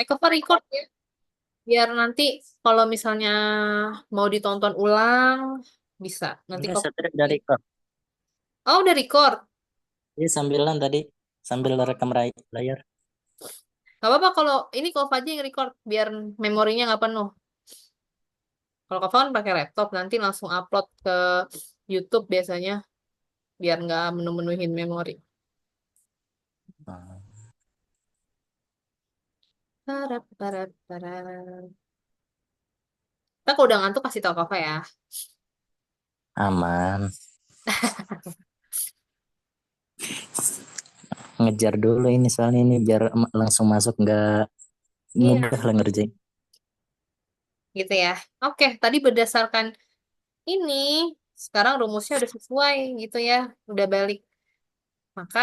Cover record ya. Biar nanti kalau misalnya mau ditonton ulang, bisa. Nanti Enggak, cover. saya udah record. Oh, udah record. Ini sambilan tadi, sambil rekam layar. Gak apa-apa kalau ini kalau Faji yang record, biar memorinya nggak penuh. Kalau Kak kan pakai laptop, nanti langsung upload ke YouTube biasanya, biar nggak menu-menuhin memori. Hmm, Parap, parap, parap. Kita kalau udah ngantuk kasih tau Kakak ya. aman. Ngejar dulu ini soalnya ini biar langsung masuk nggak Iya, mudah lah ngerjain. gitu ya. Oke, tadi berdasarkan ini, sekarang rumusnya udah sesuai gitu ya, udah balik. Maka,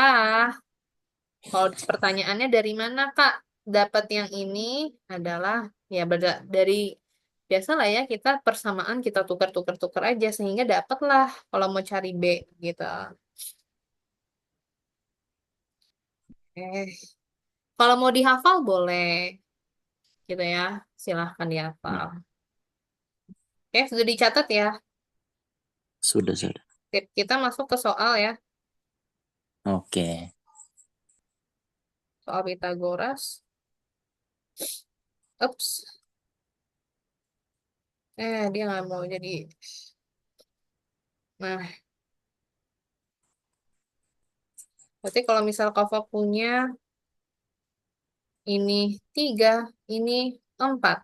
kalau pertanyaannya dari mana Kak dapat yang ini adalah ya dari biasa lah ya kita persamaan kita tukar-tukar-tukar aja sehingga dapatlah kalau mau cari B gitu. Kalau mau dihafal boleh gitu ya. Silahkan Ya, dihafal. Oke, sudah dicatat ya. sudah, sudah. Tip kita masuk ke soal ya. Oke. Soal Pitagoras. Ups. Dia nggak mau jadi. Nah, berarti kalau misal Kava punya ini tiga, ini empat.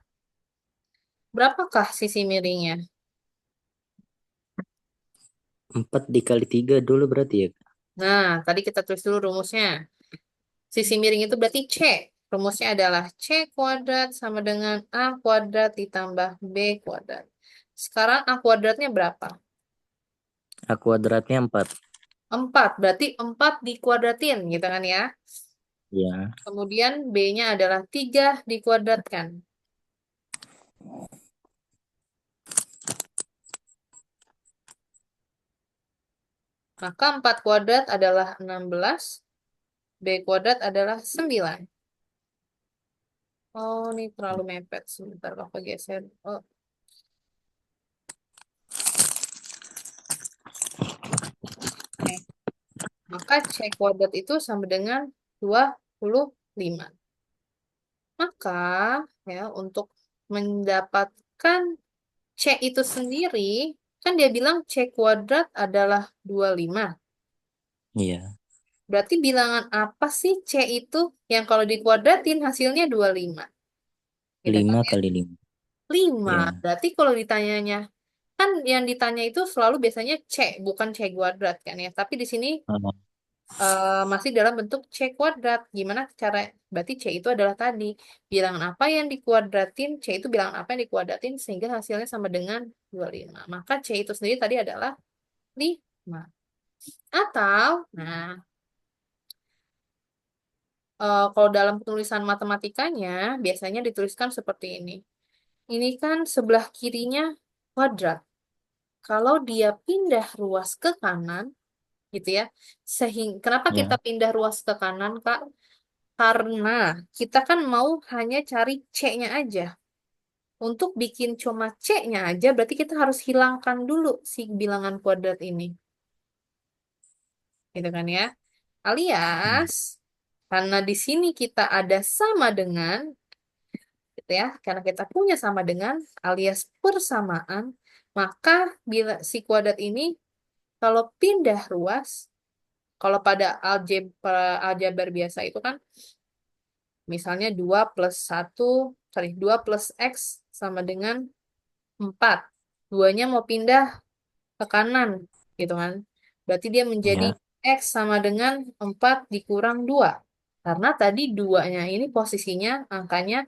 Berapakah sisi miringnya? 4 dikali 3 dulu berarti ya. Nah, tadi kita tulis dulu rumusnya. Sisi miring itu berarti C. Rumusnya adalah C kuadrat sama dengan A kuadrat ditambah B kuadrat. Sekarang A kuadratnya berapa? A kuadratnya 4. 4. Berarti 4 dikuadratin gitu kan ya. Ya. Kemudian B-nya adalah 3 dikuadratkan. Maka 4 kuadrat adalah 16. B kuadrat adalah 9. Oh, ini terlalu mepet. Sebentar, aku geser. Oh, oke. Maka C kuadrat itu sama dengan 25. Maka, ya, untuk mendapatkan C itu sendiri, kan dia bilang C kuadrat adalah 25. Iya. Berarti bilangan apa sih C itu yang kalau dikuadratin hasilnya 25? Gitu kan 5 ya? kali 5. 5. Ya. Berarti kalau ditanyanya, kan yang ditanya itu selalu biasanya C, bukan C kuadrat kan ya. Tapi di sini Oh, masih dalam bentuk C kuadrat. Gimana cara, berarti C itu adalah tadi. Bilangan apa yang dikuadratin, C itu bilangan apa yang dikuadratin sehingga hasilnya sama dengan 25. Maka C itu sendiri tadi adalah 5. Atau, nah, kalau dalam penulisan matematikanya biasanya dituliskan seperti ini. Ini kan sebelah kirinya kuadrat. Kalau dia pindah ruas ke kanan, gitu ya. Sehingga kenapa kita ya. pindah ruas ke kanan, Kak? Karena kita kan mau hanya cari C-nya aja. Untuk bikin cuma C-nya aja, berarti kita harus hilangkan dulu si bilangan kuadrat ini. Gitu kan ya. Hmm. Alias, karena di sini kita ada sama dengan, gitu ya, karena kita punya sama dengan alias persamaan, maka bila si kuadrat ini kalau pindah ruas, kalau pada aljabar biasa itu kan misalnya 2 plus satu, sorry, 2 plus X sama dengan 4. Duanya mau pindah ke kanan, gitu kan. Berarti dia menjadi Ya. X sama dengan 4 dikurang 2. Karena tadi duanya ini posisinya angkanya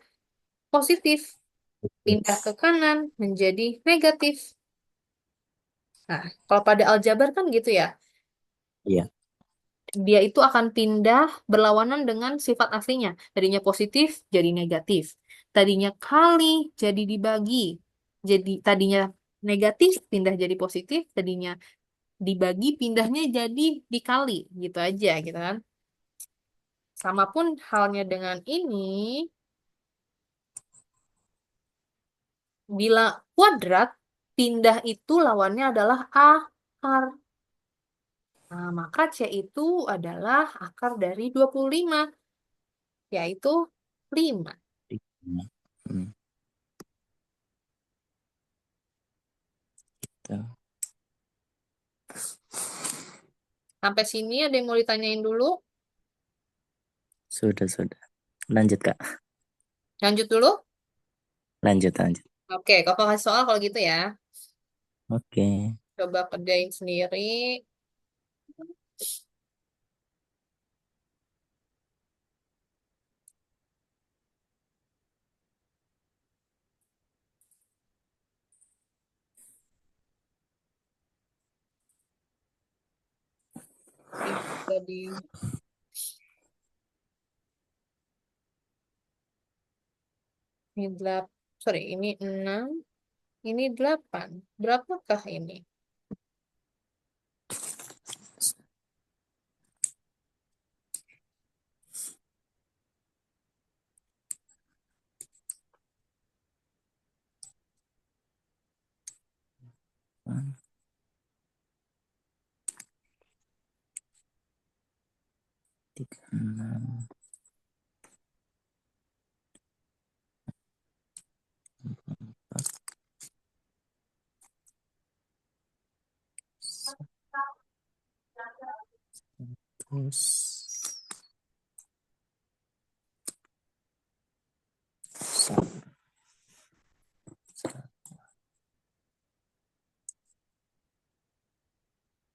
positif. Pindah ke kanan menjadi negatif. Nah, kalau pada aljabar kan gitu ya. Iya. Dia itu akan pindah berlawanan dengan sifat aslinya. Tadinya positif jadi negatif. Tadinya kali jadi dibagi. Jadi tadinya negatif pindah jadi positif, tadinya dibagi pindahnya jadi dikali gitu aja gitu kan. Sama pun halnya dengan ini. Bila kuadrat, pindah itu lawannya adalah akar. Nah, maka C itu adalah akar dari 25, yaitu 5. Hmm, tuh. Sampai sini ada yang mau ditanyain dulu? Sudah. Lanjut, Kak. Lanjut dulu? Lanjut. Oke, kakak kasih soal kalau gitu ya. Oke. Coba kerjain sendiri. Jadi, ini sorry, ini 6, ini 8. Berapakah ini? Tiga, enam, terus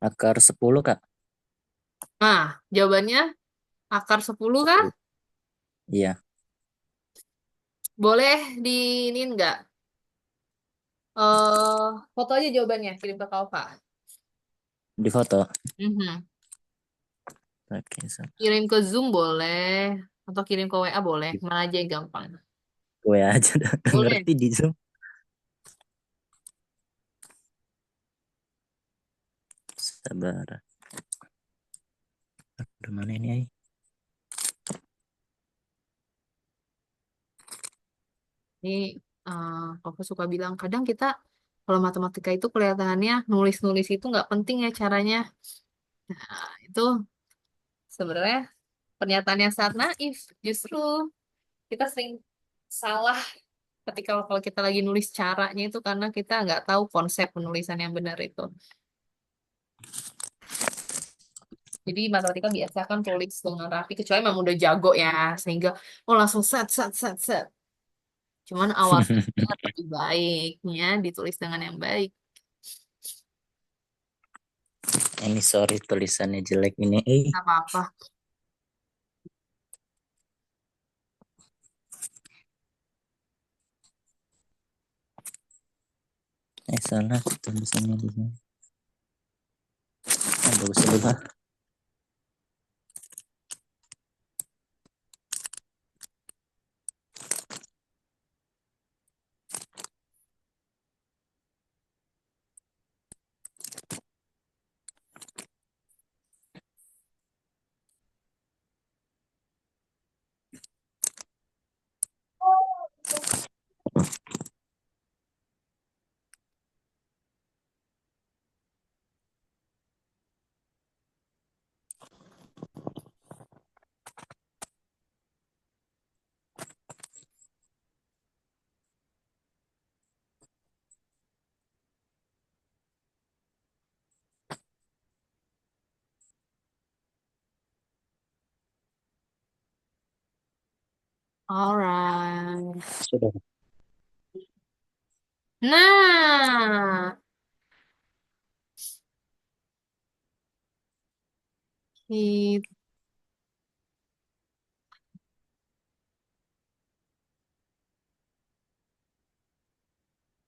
akar 10, Kak. Nah, jawabannya akar 10 kah? 10. Iya, Boleh di ini enggak? Foto aja jawabannya, kirim ke Kak. di foto. Mhm. Oke, so. Kirim ke Zoom boleh, atau kirim ke WA boleh, mana aja yang gampang. Gue aja udah nggak Boleh. ngerti di Zoom. Sabar. Aduh, mana ini, ay? Ini Kakak suka bilang, kadang kita kalau matematika itu kelihatannya nulis-nulis itu nggak penting ya caranya. Nah, itu sebenarnya pernyataan yang sangat naif. Justru kita sering salah ketika kalau kita lagi nulis caranya itu karena kita nggak tahu konsep penulisan yang benar itu. Jadi matematika biasa kan tulis dengan rapi, kecuali memang udah jago ya, sehingga oh langsung set set set set. Cuman awal lebih baiknya ditulis dengan yang baik. Ini sorry tulisannya jelek ini. Nggak apa-apa. Salah tulisannya di sini. Bagus dulu. Alright. Sudah. Nah, kita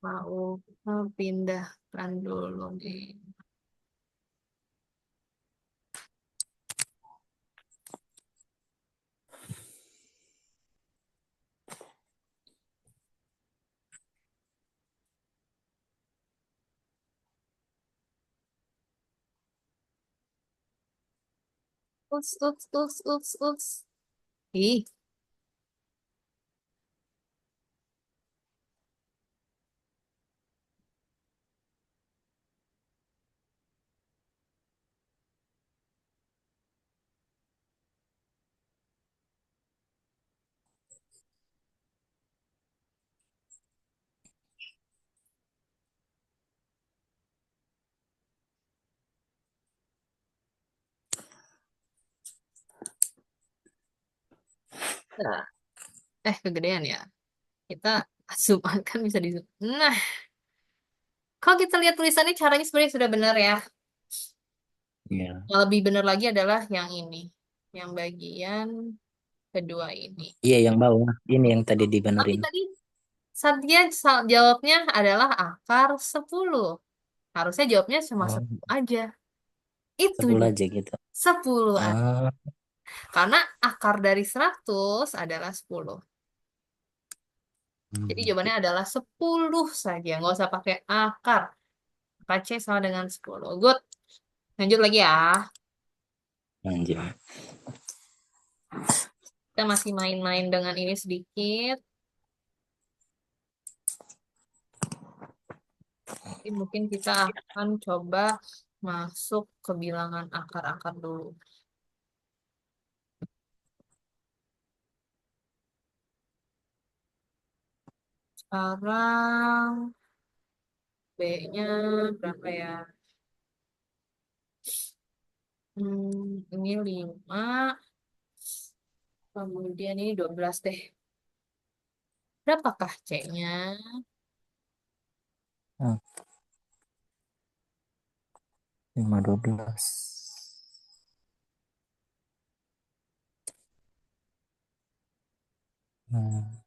mau pindahkan dulu nih. Uts. Ih, Nah, kegedean ya. Kita zoom out kan bisa di zoom. Nah, kalau kita lihat tulisannya caranya sebenarnya sudah benar ya. Iya. Yang lebih benar lagi adalah yang ini. Yang bagian kedua ini. Iya, yang bawah. Ini yang tadi Tapi dibenerin. tadi Satya jawabnya adalah akar 10. Harusnya jawabnya cuma Oh, 10 aja. Itu 10 dia. aja gitu. 10 aja. Ah, Karena akar dari 100 adalah 10. Jadi hmm, jawabannya adalah 10 saja. Nggak usah pakai akar. Akar C sama dengan 10. Good. Lanjut lagi ya. lanjut. Kita masih main-main dengan ini sedikit. Tapi mungkin kita akan coba masuk ke bilangan akar-akar dulu. Sekarang B-nya berapa ya? Ini 5. Kemudian ini 12 deh. Berapakah C-nya? Ah, 5, 12. Hmm,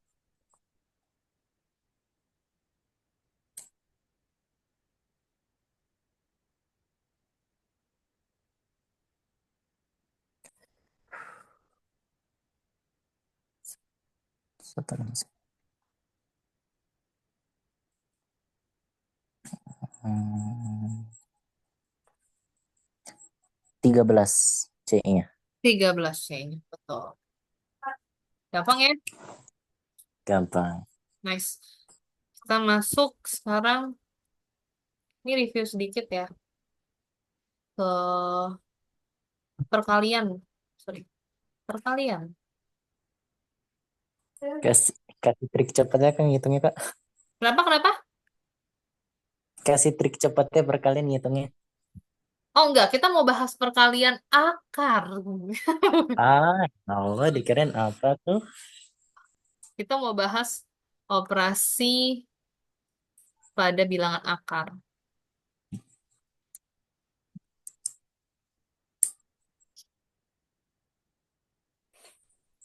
1, hmm, 13 C-nya. 13 C-nya. Betul. Gampang ya? Gampang. Nice. Kita masuk sekarang. Ini review sedikit ya. Ke perkalian. Sorry. Perkalian. Kasih kasih trik cepatnya kan ngitungnya, Kak. Kenapa? Kasih trik cepatnya perkalian ngitungnya. Oh enggak, kita mau bahas perkalian akar. Ah, Allah dikirain apa tuh? Kita mau bahas operasi pada bilangan akar.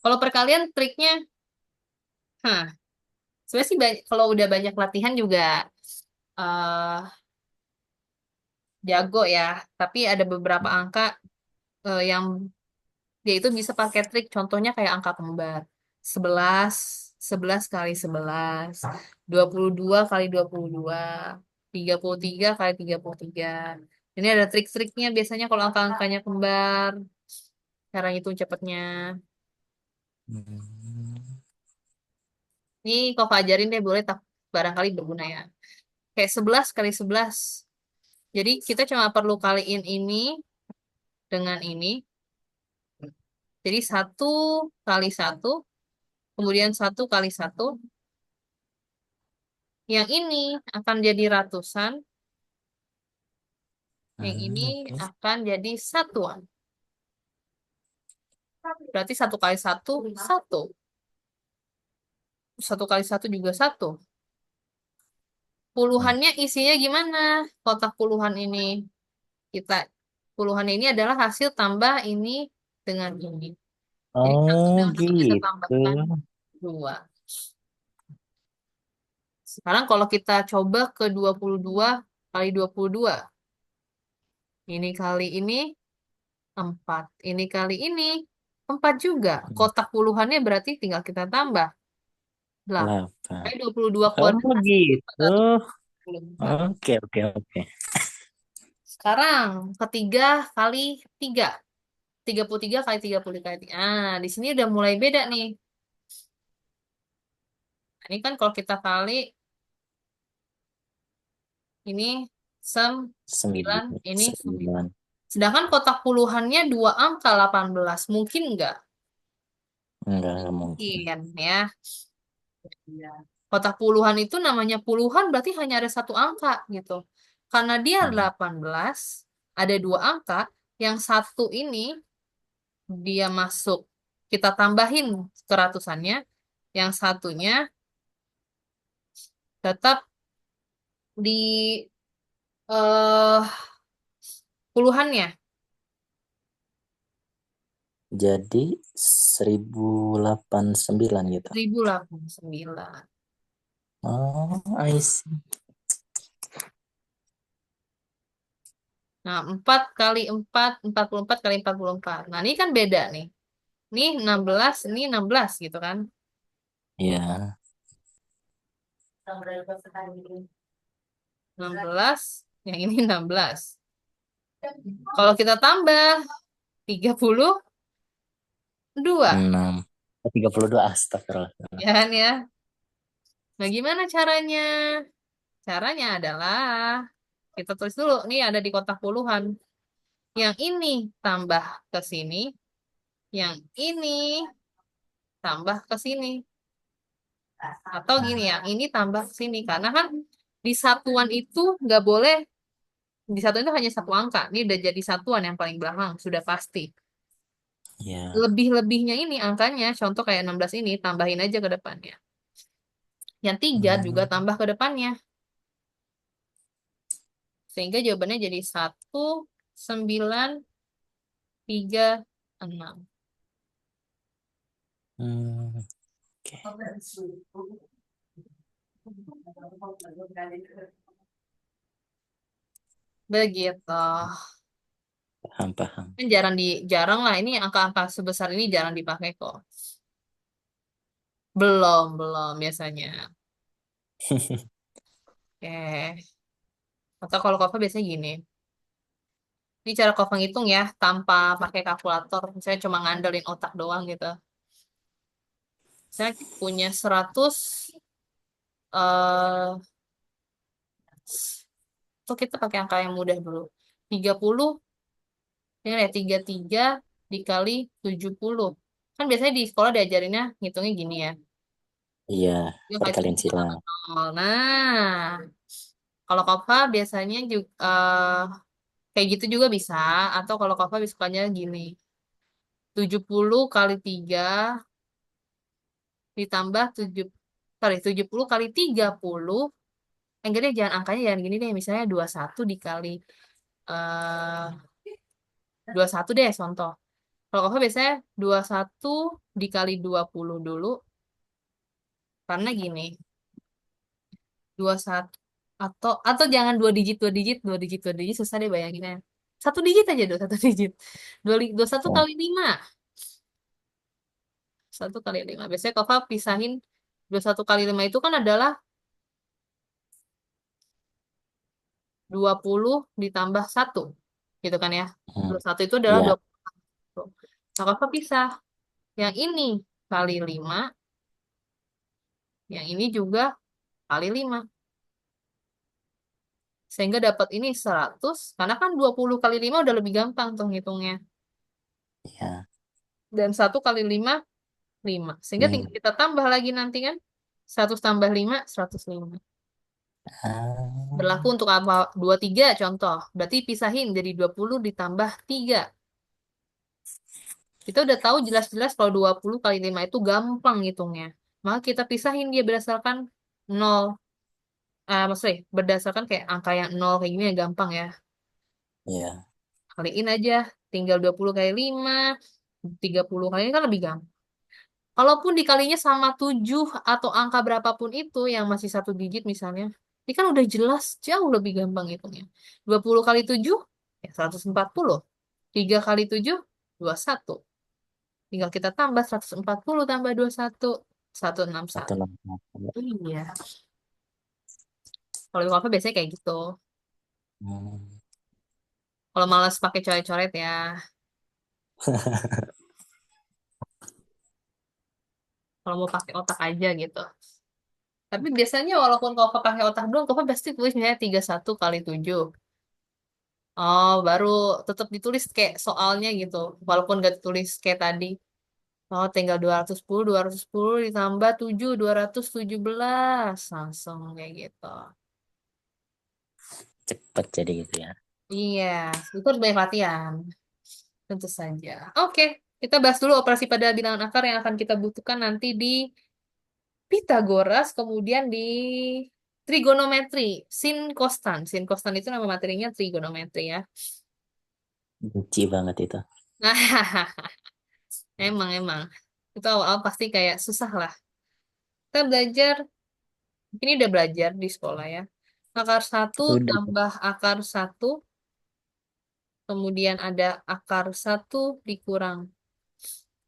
Kalau perkalian triknya, hah, sebenarnya sih kalau udah banyak latihan juga eh jago ya. Tapi ada beberapa angka yang dia itu bisa pakai trik. Contohnya kayak angka kembar. 11, 11 kali 11, 22 kali 22, 33 kali 33. Ini ada trik-triknya biasanya kalau angka-angkanya kembar. Cara hitung cepatnya. Hmm. Ini kau ajarin deh boleh tak barangkali berguna ya. Kayak 11 kali 11. Jadi kita cuma perlu kaliin ini dengan ini. Jadi 1 kali 1, kemudian 1 kali 1. Yang ini akan jadi ratusan, yang ini Hmm, oke. akan jadi satuan. Berarti 1 kali 1, 1. 1 kali 1 juga 1. Hmm. Puluhannya isinya gimana? Kotak puluhan ini. Kita puluhan ini adalah hasil tambah ini dengan ini. Jadi satu Oh, dengan satu bisa gitu. tambahkan 2. Sekarang kalau kita coba ke 22 kali 22. Ini kali ini 4. Ini kali ini 4 juga. Kotak puluhannya berarti tinggal kita tambah 8. 8. Kayak 22 Oh, kuadrat hasilnya gitu. 444. Oke, oke, oke. Sekarang ketiga kali 3. 33 kali 30 kali 3. Ah, di sini udah mulai beda nih. Ini kan kalau kita kali ini 9, 9. ini 9. 9. Sedangkan kotak puluhannya 2 angka 18. Mungkin nggak? Enggak mungkin. Mungkin ya. Iya. Kotak puluhan itu namanya puluhan berarti hanya ada satu angka gitu. Karena dia Hmm. 18, ada 2 angka, yang satu ini dia masuk kita tambahin keratusannya, yang satunya tetap di eh puluhannya, Jadi 1089 gitu. 1089. Oh, I see. Nah, 4 kali 4, 44 kali 44. Nah, ini kan beda nih. Ini 16, ini 16 gitu kan. Ya. 16, yang ini 16. Kalau kita tambah 32, 6. 32, astagfirullah. ya kan ya. Nah, gimana caranya? Caranya adalah kita tulis dulu, nih ada di kotak puluhan. Yang ini tambah ke sini, yang ini tambah ke sini. Atau gini ya, ini tambah ke sini. Karena kan di satuan itu nggak boleh, di satuan itu hanya satu angka. Ini udah jadi satuan yang paling belakang, sudah pasti. Ya. Lebih-lebihnya ini angkanya, contoh kayak 16 ini, tambahin aja ke depannya. Yang 3 juga Hmm. tambah ke depannya. Sehingga jawabannya jadi 1936. Hmm. Oke. Begitu. Paham, paham. Kan jarang lah ini angka-angka sebesar ini jarang dipakai kok. Belum, belum biasanya. Oke. Atau kalau kakak biasanya gini. Ini cara kakak ngitung ya, tanpa pakai kalkulator. Misalnya cuma ngandelin otak doang gitu. Saya punya 100, eh tuh kita pakai angka yang mudah dulu. 30, ini ya 33 dikali 70. Kan biasanya di sekolah diajarinnya ngitungnya gini ya. Iya, Dia kali perkalian 7 silang. tambah 0. Nah, kalau kakak biasanya juga kayak gitu juga bisa. Atau kalau kakak sukanya gini. 70 kali 3 ditambah 7, sorry, 70 kali 30. Enggak deh, jangan angkanya jangan gini deh. Misalnya 21 dikali 21 deh contoh. Kalau kakak biasanya 21 dikali 20 dulu. Karena gini, 21 atau jangan dua digit susah deh bayanginnya. Satu digit aja dulu, satu digit. 21 Ya. kali 5. 1 kali 5. Biasanya kakak pisahin 21 kali 5 itu kan adalah 20 ditambah 1. Gitu kan ya. Hmm. 21 itu adalah Iya. 20. Nah, kakak pisah. Yang ini kali 5, yang ini juga kali 5. Sehingga dapat ini 100, karena kan 20 kali 5 udah lebih gampang tuh ngitungnya. Iya. Dan 1 kali 5, 5. Sehingga tinggal 5. kita tambah lagi nanti kan. 100 tambah 5, 105. Berlaku Ah, untuk apa? 23 contoh. Berarti pisahin jadi 20 ditambah 3. Kita udah tahu jelas-jelas kalau 20 kali 5 itu gampang ngitungnya. Maka kita pisahin dia berdasarkan 0. Maksudnya berdasarkan kayak angka yang 0 kayak gini ya gampang ya. iya. Kaliin aja. Tinggal 20 kali 5, 30 kali ini kan lebih gampang. Kalaupun dikalinya sama 7 atau angka berapapun itu yang masih satu digit misalnya. Ini kan udah jelas jauh lebih gampang hitungnya. 20 kali 7 ya 140. 3 kali 7 21. Tinggal kita tambah 140 tambah 21, 161. 166. Iya. Kalau ibu apa biasanya kayak gitu. Hmm. Kalau malas pakai coret-coret ya. Kalau mau pakai otak aja gitu. Tapi biasanya walaupun kalau pakai otak doang, kau pasti tulis misalnya 31 kali 7. Oh, baru tetap ditulis kayak soalnya gitu. Walaupun gak ditulis kayak tadi. Oh, tinggal 210 ditambah 7, 217. Langsung kayak gitu. Cepet jadi gitu ya. Iya, itu harus banyak latihan. Tentu saja. Oke, Kita bahas dulu operasi pada bilangan akar yang akan kita butuhkan nanti di Pitagoras, kemudian di trigonometri, sin kostan. Sin kostan itu nama materinya trigonometri ya. Benci banget itu. Nah, emang. Itu awal-awal pasti kayak susah lah. Kita belajar, ini udah belajar di sekolah ya. Akar satu Udah. tambah akar satu, kemudian ada akar satu dikurang,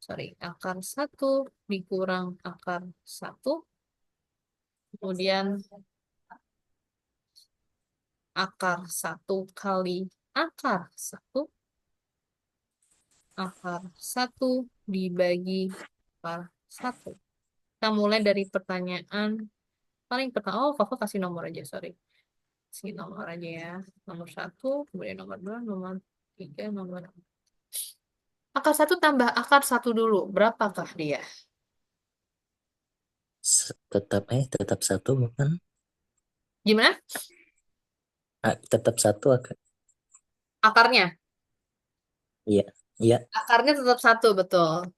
sorry, akar satu dikurang akar satu, kemudian akar satu kali akar satu, akar satu dibagi akar satu. Kita mulai dari pertanyaan paling pertama. Oh, Kakak kasih nomor aja, sorry. Kasih nomor aja ya. Nomor satu, kemudian nomor dua, nomor tiga, nomor empat. Akar satu tambah akar satu dulu. Berapakah dia? Tetap satu bukan? Gimana? Tetap satu akan. Akarnya. Iya, iya, Akarnya tetap satu, betul.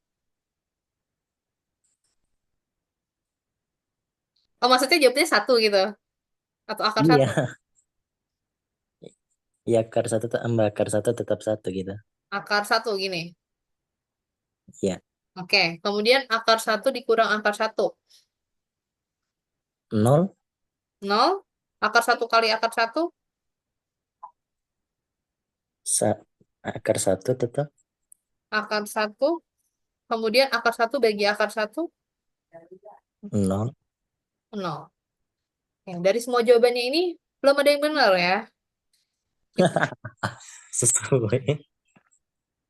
Oh, maksudnya jawabnya satu gitu. Atau akar satu. iya. Iya, akar satu tambah akar satu tetap satu gitu. Akar satu gini. Iya, Oke. Kemudian akar satu dikurang akar satu. nol. Nol. Akar satu kali akar satu. Sa- Akar satu tetap Akar satu. Kemudian akar satu bagi akar satu. nol. Nol. Ya, dari semua jawabannya ini belum ada yang benar ya. Kita, Sesuai.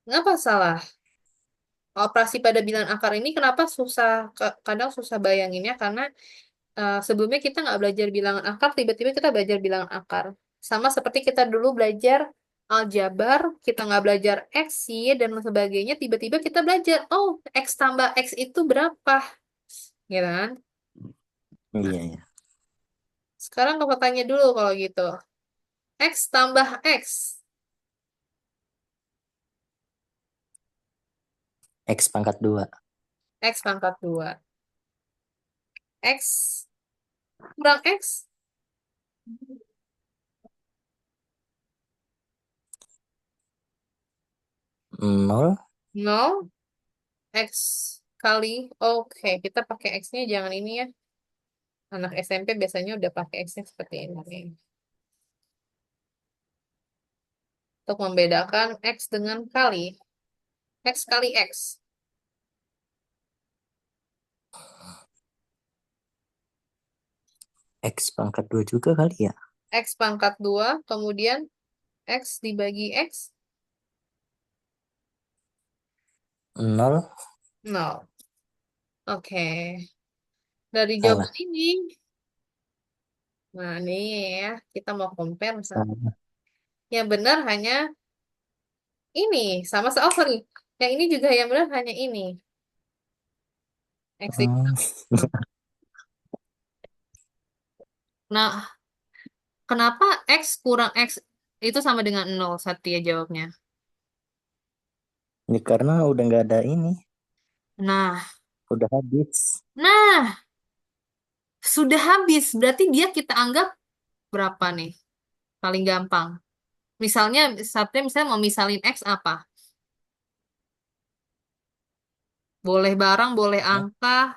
kenapa salah? Operasi pada bilangan akar ini kenapa susah? Kadang susah bayanginnya karena sebelumnya kita nggak belajar bilangan akar, tiba-tiba kita belajar bilangan akar. Sama seperti kita dulu belajar aljabar, kita nggak belajar X, Y, dan sebagainya, tiba-tiba kita belajar, oh, X tambah X itu berapa? Gitu kan? Nah, Iya, iya. sekarang aku tanya dulu kalau gitu. X tambah X. X pangkat 2. X pangkat 2. X kurang X. Nol. Nol. X kali. Oke, kita pakai X-nya jangan ini ya. Anak SMP biasanya udah pakai X-nya seperti ini. Untuk membedakan X dengan kali. X kali X. X pangkat 2 juga kali ya. X pangkat 2, kemudian X dibagi X, Nol. 0. Oke. Dari jawaban Salah. ini, nah ini ya, kita mau compare misalnya. Salah. Yang benar hanya ini, sama oh sorry. Yang ini juga yang benar hanya ini. X Hmm. dikurangi 0. Nah, kenapa X kurang X itu sama dengan 0? Satya jawabnya. Ini karena udah nggak ada ini. Nah, Udah habis. nah, sudah habis. Berarti dia kita anggap berapa nih? Paling gampang. Misalnya, Satya misalnya mau misalin X apa? Boleh barang, boleh angka,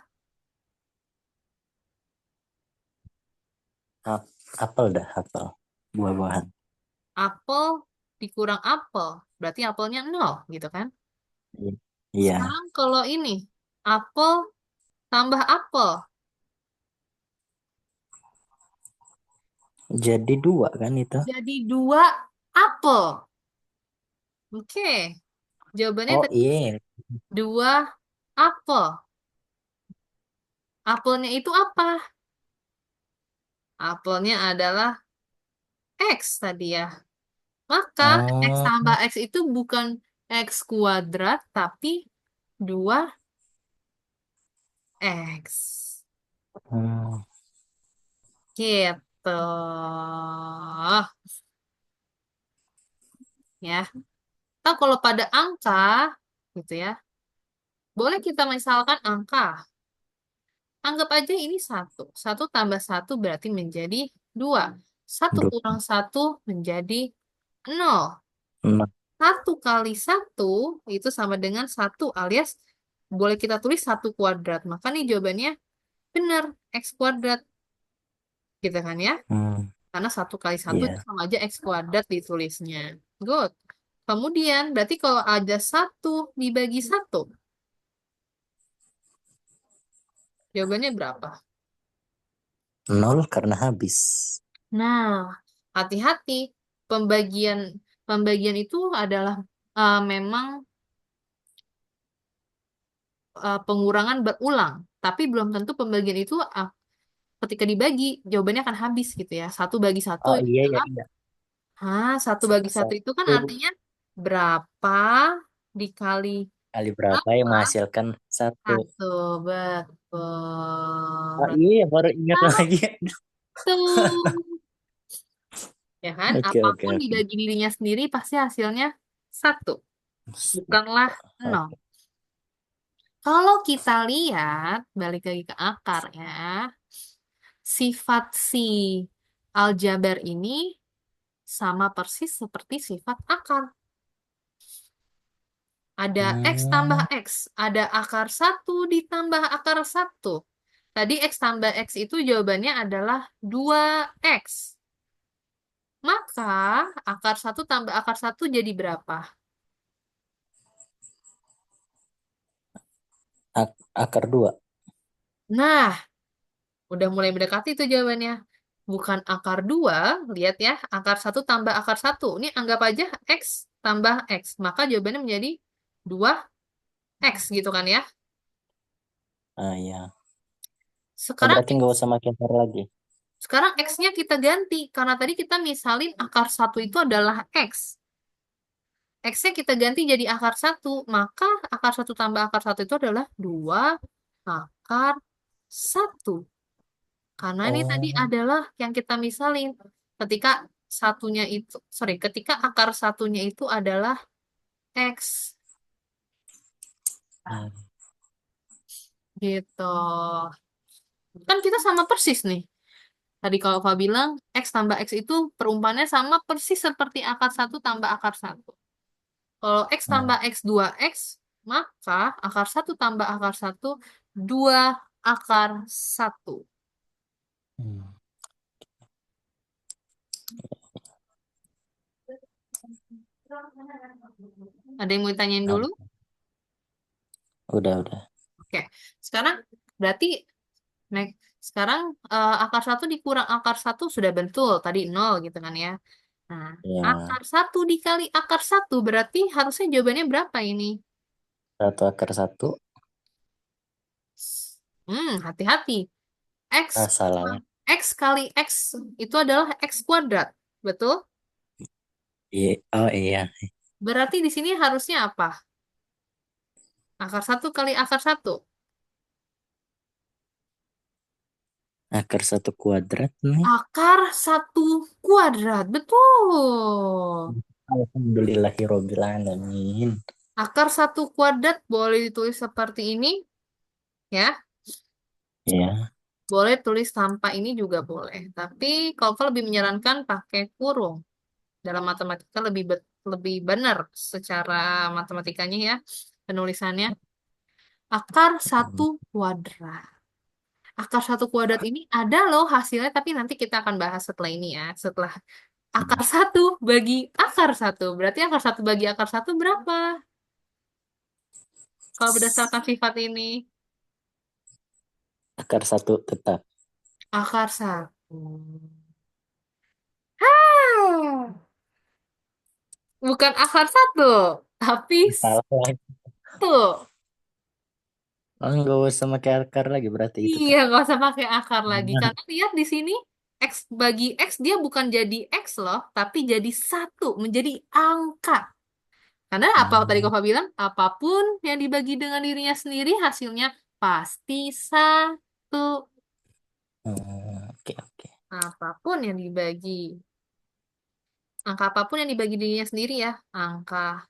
Apel dah, apel. Buah-buahan. apel dikurang apel. Berarti apelnya 0, gitu kan? Iya. Sekarang kalau ini, apel tambah apel. Jadi dua kan itu. Jadi 2 apel. Oke, jawabannya Oh tadi iya. 2 apel. Apelnya itu apa? Apelnya adalah X tadi ya. Maka X Oh. tambah X itu bukan X kuadrat, tapi 2 X. Hmm. Gitu. Ya. Nah, kalau pada angka, gitu ya. Boleh kita misalkan angka. Anggap aja ini satu. Satu tambah satu berarti menjadi dua. Satu Dua. kurang satu menjadi nol. Enam. Satu kali satu itu sama dengan satu alias boleh kita tulis satu kuadrat. Maka nih jawabannya benar, X kuadrat. Gitu kan ya? Hmm, Karena satu kali satu itu iya. sama aja X kuadrat ditulisnya. Good. Kemudian berarti kalau ada satu dibagi satu, jawabannya berapa? Nol karena habis. Nah, hati-hati. Pembagian pembagian itu adalah memang pengurangan berulang, tapi belum tentu pembagian itu ketika dibagi jawabannya akan habis gitu ya. Satu bagi satu Oh itu iya ya adalah, iya. satu bagi satu itu kan Satu artinya berapa dikali kali berapa yang berapa? menghasilkan satu. Satu, betul. Oh iya baru ingat lagi. Satu. Ya kan? Oke oke Apapun oke. dibagi dirinya sendiri pasti hasilnya satu, bukanlah nol. Oke. Kalau kita lihat, balik lagi ke akar ya, sifat si aljabar ini sama persis seperti sifat akar. Ada X tambah Hmm, X, ada akar satu ditambah akar satu. Tadi X tambah X itu jawabannya adalah 2X. Maka akar satu tambah akar satu jadi berapa? akar dua. Nah, udah mulai mendekati tuh jawabannya. Bukan akar 2, lihat ya, akar satu tambah akar satu. Ini anggap aja X tambah X. Maka jawabannya menjadi 2X gitu kan ya. Ah iya. Oh Sekarang berarti nggak usah makin besar lagi. sekarang X-nya kita ganti. Karena tadi kita misalin akar satu itu adalah X. X-nya kita ganti jadi akar satu. Maka akar satu tambah akar satu itu adalah 2 akar satu. Karena ini tadi Oh. adalah yang kita misalin. Ketika satunya itu, sorry, ketika akar satunya itu adalah X. Hmm. Gitu. Kan kita sama persis nih. Tadi kalau Fa bilang X tambah X itu perumpamannya sama persis seperti akar satu tambah akar satu. Kalau X Hmm. tambah X 2X, maka akar satu tambah akar satu 2 akar satu. Hmm. Ada yang mau ditanyain Oh, dulu? udah. Oke. Sekarang berarti next. Sekarang akar satu dikurang akar satu sudah betul. Tadi nol gitu kan ya. Nah, Ya. akar satu dikali akar satu berarti harusnya jawabannya berapa ini? Satu akar satu. Hati-hati. Ah, X, salah lah. X kali X itu adalah X kuadrat. Betul? Iya. Oh iya. Berarti di sini harusnya apa? Akar satu kali akar satu. Akar satu kuadrat nih. Akar satu kuadrat. Betul. Alhamdulillahirobbil alamin. Akar satu kuadrat boleh ditulis seperti ini. Ya. Ya. Boleh tulis tanpa ini juga boleh. Tapi kalau kau lebih menyarankan pakai kurung. Dalam matematika lebih benar secara matematikanya ya. Penulisannya. Akar satu kuadrat. Akar satu kuadrat ini ada loh hasilnya, tapi nanti kita akan bahas setelah ini ya. Setelah akar satu bagi akar satu. Berarti akar satu bagi akar satu berapa? Kalau berdasarkan sifat ini. Akar satu tetap. Akar satu. Ah, bukan akar satu, tapi Salah lagi. satu. Oh, nggak usah pakai akar lagi berarti itu Iya, tak. nggak usah pakai akar lagi. Nah. Karena lihat di sini, X bagi X dia bukan jadi X loh, tapi jadi satu, menjadi angka. Karena apa tadi Hmm. Kova bilang, apapun yang dibagi dengan dirinya sendiri, hasilnya pasti satu. Hmm, oke oke. Apapun yang dibagi, angka apapun yang dibagi dirinya sendiri ya, angka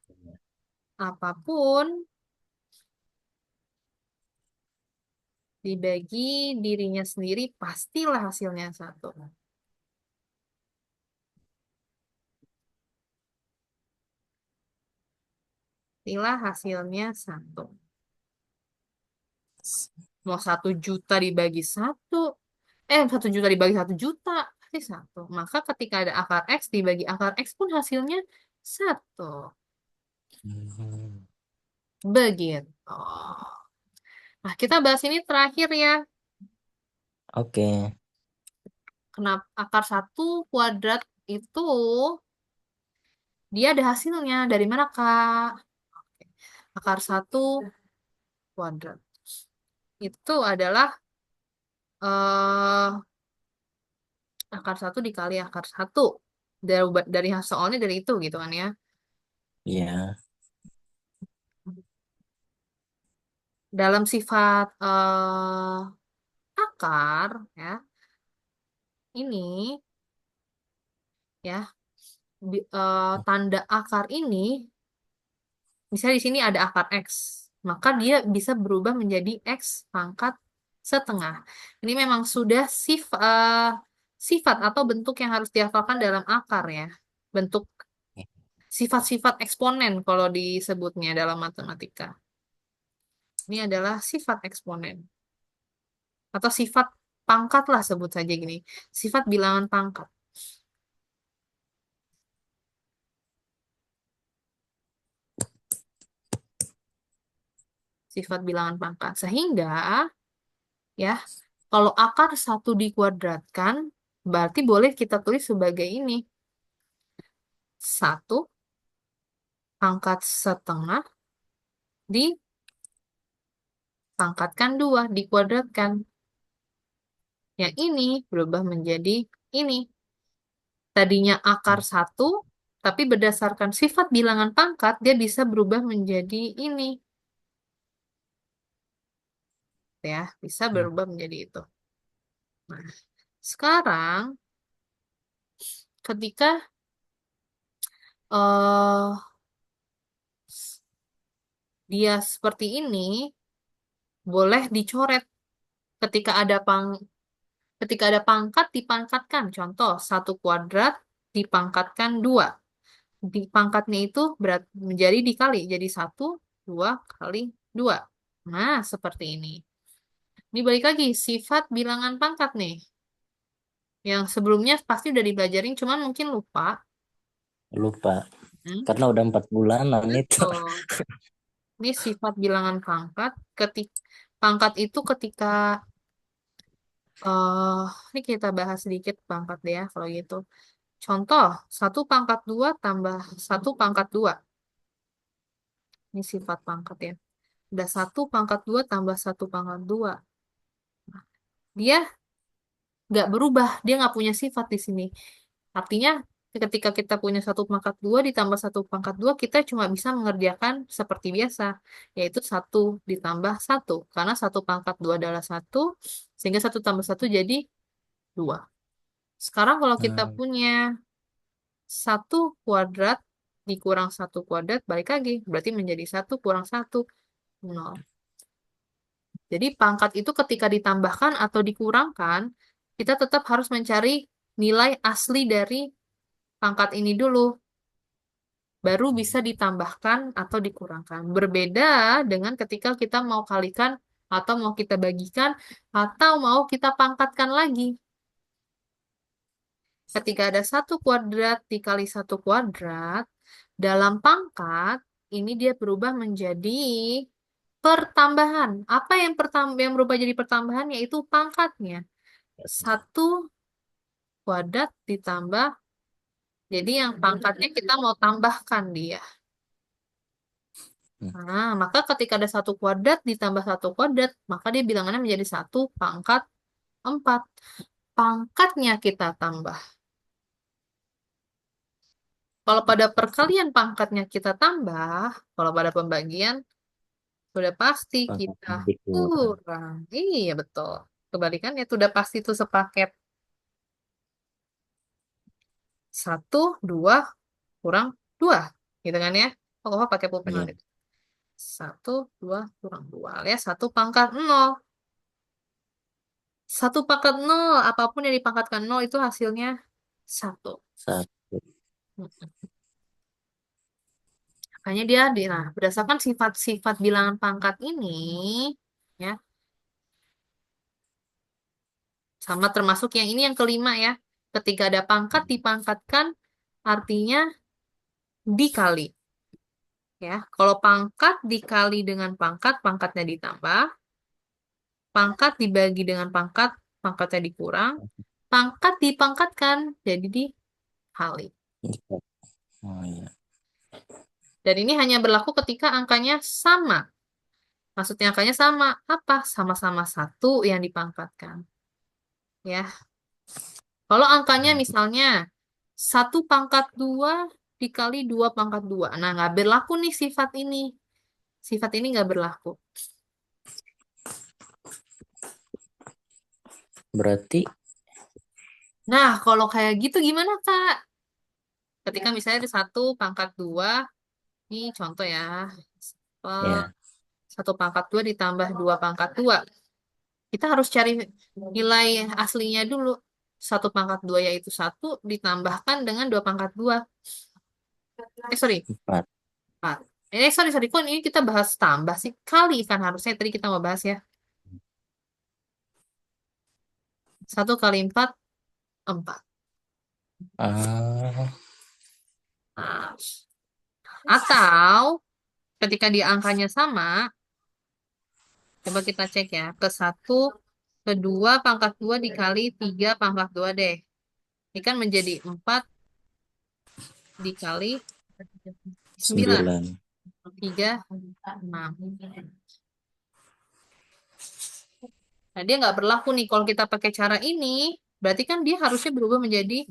apapun dibagi dirinya sendiri, pastilah hasilnya 1. Pastilah hasilnya 1. Mau 1 juta dibagi 1, 1 juta dibagi 1 juta, pasti 1. Maka ketika ada akar X dibagi akar X pun hasilnya 1. Hmm. Begitu. Nah, kita bahas ini terakhir ya. Oke. Kenapa akar 1 kuadrat itu dia ada hasilnya. Dari mana, Kak? Akar 1 kuadrat. Itu adalah eh akar 1 dikali akar 1. Dari soalnya dari itu gitu kan ya. Iya. Dalam sifat akar ya, ini ya tanda akar ini misalnya di sini ada akar X, maka dia bisa berubah menjadi X pangkat setengah. Ini memang sudah sifat atau bentuk yang harus dihafalkan dalam akar ya. Bentuk sifat-sifat eksponen kalau disebutnya dalam matematika. Ini adalah sifat eksponen. Atau sifat pangkat lah sebut saja gini. Sifat bilangan pangkat. Sifat bilangan pangkat. Sehingga ya, kalau akar 1 dikuadratkan, berarti boleh kita tulis sebagai ini. 1 pangkat setengah dipangkatkan 2, dikuadratkan. Yang ini berubah menjadi ini. Tadinya akar 1, tapi berdasarkan sifat bilangan pangkat, dia bisa berubah menjadi ini. Ya, bisa berubah menjadi itu. Nah, sekarang ketika eh dia seperti ini, boleh dicoret ketika ada ketika ada pangkat dipangkatkan. Contoh, 1 kuadrat dipangkatkan 2. Di pangkatnya itu berat menjadi dikali. Jadi 1, 2 kali 2. Nah, seperti ini. Ini balik lagi, sifat bilangan pangkat nih. Yang sebelumnya pasti udah dipelajarin, cuman mungkin lupa. Lupa. Hmm? Karena udah 4 bulanan itu. Betul. Ini sifat bilangan pangkat. Pangkat itu ketika ini kita bahas sedikit pangkat deh ya kalau gitu. Contoh, 1 pangkat 2 tambah 1 pangkat 2. Ini sifat pangkat ya. Udah 1 pangkat 2 tambah 1 pangkat 2. Dia nggak berubah, dia nggak punya sifat di sini. Artinya, ketika kita punya 1 pangkat 2 ditambah 1 pangkat 2, kita cuma bisa mengerjakan seperti biasa, yaitu 1 ditambah 1. Karena 1 pangkat 2 adalah 1, sehingga 1 tambah 1 jadi 2. Sekarang kalau kita Hmm. punya 1 kuadrat dikurang 1 kuadrat, balik lagi. Berarti menjadi 1 kurang 1, 0. Jadi pangkat itu ketika ditambahkan atau dikurangkan, kita tetap harus mencari nilai asli dari pangkat ini dulu. Baru bisa ditambahkan atau dikurangkan. Berbeda dengan ketika kita mau kalikan atau mau kita bagikan atau mau kita pangkatkan lagi. Ketika ada 1 kuadrat dikali 1 kuadrat, dalam pangkat, ini dia berubah menjadi pertambahan. Apa yang berubah jadi pertambahan? Yaitu pangkatnya. 1 kuadrat ditambah, jadi yang pangkatnya kita mau tambahkan dia. Nah, maka ketika ada 1 kuadrat ditambah 1 kuadrat, maka dia bilangannya menjadi 1 pangkat 4. Pangkatnya kita tambah. Kalau pada perkalian pangkatnya kita tambah, kalau pada pembagian sudah pasti kita Pangkatnya dikurang. kurang. Iya, betul. Kebalikannya itu udah pasti itu sepaket. 1, 2 kurang 2. Gitu kan ya? Oh, pakai pulpen Iya. alit. 1, 2 kurang 2. Alias 1 pangkat 0. 1 pangkat nol, apapun yang dipangkatkan nol itu hasilnya 1. Satu. Makanya dia, nah, berdasarkan sifat-sifat bilangan pangkat ini, ya, sama termasuk yang ini yang kelima ya. Ketika ada pangkat dipangkatkan, artinya dikali. Ya, kalau pangkat dikali dengan pangkat, pangkatnya ditambah. Pangkat dibagi dengan pangkat, pangkatnya dikurang. Pangkat dipangkatkan, jadi dikali. Oh iya. Dan ini hanya berlaku ketika angkanya sama. Maksudnya angkanya sama, apa? Sama-sama 1 yang dipangkatkan. Ya, kalau angkanya misalnya 1 pangkat 2 dikali 2 pangkat 2. Nah, nggak berlaku nih sifat ini. Sifat ini nggak berlaku. Berarti Nah, kalau kayak gitu gimana, Kak? Ketika misalnya ada 1 pangkat 2, ini contoh ya. Eh, ya 1 pangkat 2 ditambah 2 pangkat 2. Kita harus cari nilai aslinya dulu. 1 pangkat 2 yaitu 1 ditambahkan dengan 2 pangkat 2. Sorry. 4. 4. Sorry. Kok ini kita bahas tambah sih? Kali kan harusnya tadi kita mau bahas ya. 1 kali 4, 4. Ah, Nah, atau ketika di angkanya sama, coba kita cek ya. Ke 2 pangkat 2 dikali 3 pangkat 2 deh. Ini kan menjadi 4 dikali 9. 9. 3, 6. Nah, dia nggak berlaku nih. Kalau kita pakai cara ini, berarti kan dia harusnya berubah menjadi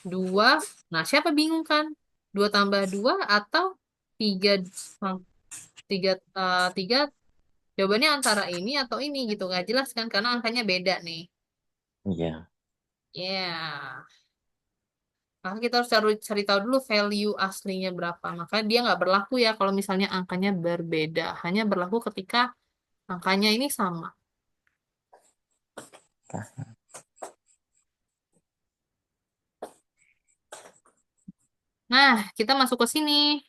2. Nah, siapa bingung kan? 2 tambah 2 atau 3, 3, 3. Jawabannya antara ini atau ini gitu. Nggak jelas kan? Karena angkanya beda nih. Iya. Ya. Maka kita harus cari tahu dulu value aslinya berapa. Maka dia nggak berlaku ya kalau misalnya angkanya berbeda. Hanya berlaku ketika angkanya ini sama. Nah, kita masuk ke sini.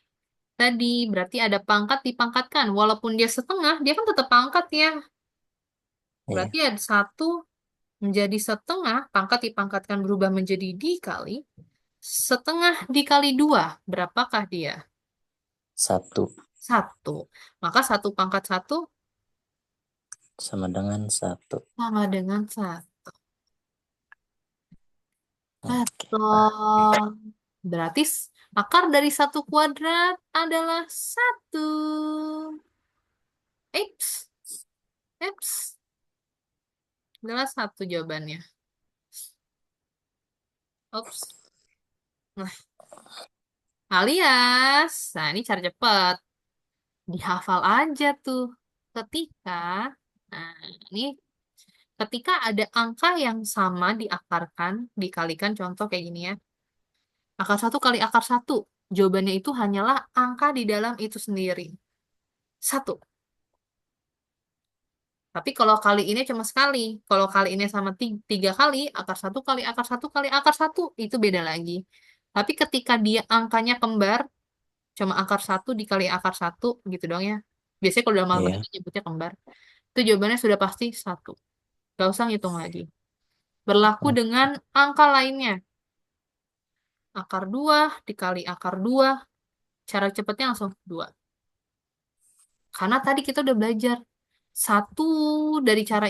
Tadi berarti ada pangkat dipangkatkan. Walaupun dia setengah, dia kan tetap pangkat ya. Iya. Berarti ada 1 menjadi setengah, pangkat dipangkatkan berubah menjadi dikali. Setengah dikali 2, berapakah dia? 1 1. Maka 1 pangkat 1 sama dengan 1. sama dengan 1. Oke, Betul. Berarti akar dari 1 kuadrat adalah 1. Eits, eits. Adalah 1 jawabannya. Ops. Nah, alias, nah ini cara cepat. Dihafal aja tuh. Ketika, nah ini ketika ada angka yang sama diakarkan, dikalikan contoh kayak gini ya. Akar 1 kali akar 1. Jawabannya itu hanyalah angka di dalam itu sendiri. 1. Tapi kalau kali ini cuma sekali. Kalau kali ini sama 3 kali, akar 1 kali akar 1 kali akar 1, itu beda lagi. Tapi ketika dia angkanya kembar, cuma akar 1 dikali akar 1, gitu dong ya. Biasanya kalau dalam iya. matematika nyebutnya kembar. Itu jawabannya sudah pasti 1. Gak usah ngitung lagi. Berlaku dengan angka lainnya. Akar 2 dikali akar 2, cara cepatnya langsung 2. Karena tadi kita udah belajar. 1 dari cara